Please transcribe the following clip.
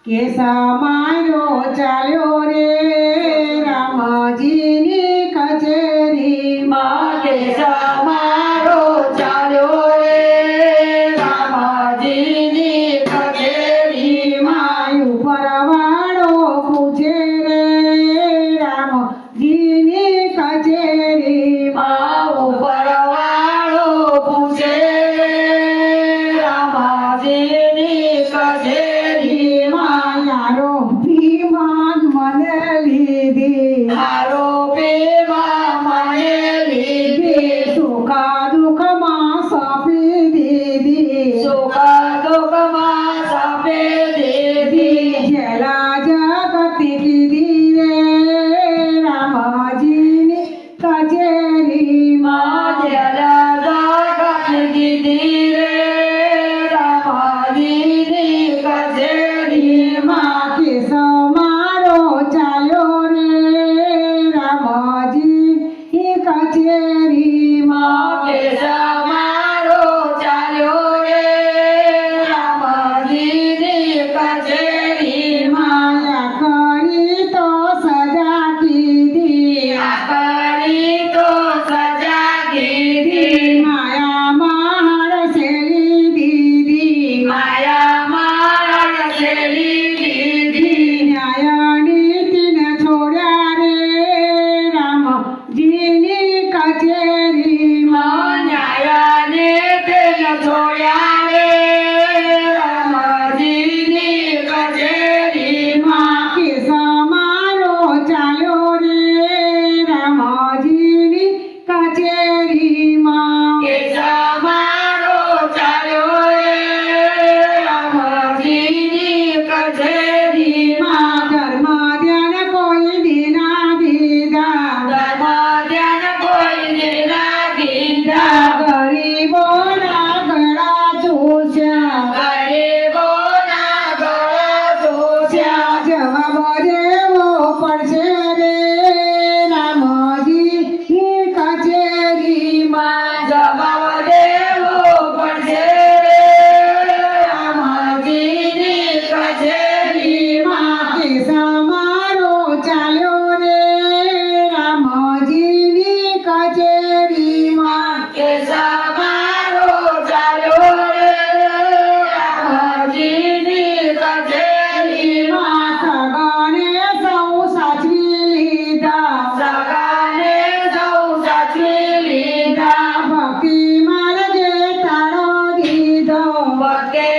કે સમાયો ચાલ્યો રે રામજીની કચેરીમાં કે સમારો ચાલ્યો રે રામાજીની કચેરીમાં. ઉપરવાળો પૂછે રે રામજીની કચેરીમાં ઉપરવાળો પૂછે રે રામાજીની કચેરીમાં. યારો ભીમાન મને લીધી આરોપીમાં મને લીધી સુખા દુઃખમાં સોંપી દીધી સુખ દુઃખમાં સોંપી દીધી. જેલા જગતી કીધી રે રામજીની કચેરીમાં જેલા જગત કીધી રે રામાજીની કચેરીમાં. કે સમારો ચાલ્યો રે રામજીની કચેરીમાં કે સમારો ચાલ્યો રે રામાજીની કચેરીમાં. માયા કરી તો સજા કીધી કરી તો સજા કીધી માયામાં હડસેલી દીધી માયામાં રચેલી દીધી. ન્યાય નીતિને છોડ્યા રે રામજીની કચેરીમાં ન્યાયને તેને છોડ્યા રે રામાજીની કચેરીમાં. કે સમારો ચાલ્યો રે રામજીની કચેરીમાં કે સમારો ચાલ્યો રે રામાજીની કચેરીમાં. ધર્મ ધ્યાન કોઈ દીના દીધા ધર્મ ધ્યાન કોઈને ના દીધા ગરીબોના ગળા ચૂસ્યા ગરીબોના ગળા દોસ્યા. જવાબ દેવો પડશે રે રામજીની કચેરીમાં જવાબ દેવો પડશે રે રામાજીની કચેરીમાં. કે સમારો ચાલ્યો રે રામજીની કચેરીમાં કે સમારો ચાલ્યો રે રામાજીની કચેરીમાં. સગાને સૌ સાચવી લીધા સગાને સૌ સાચવી લીધા ભક્તિ માર્ગે તાળો દીધો ભક્તિ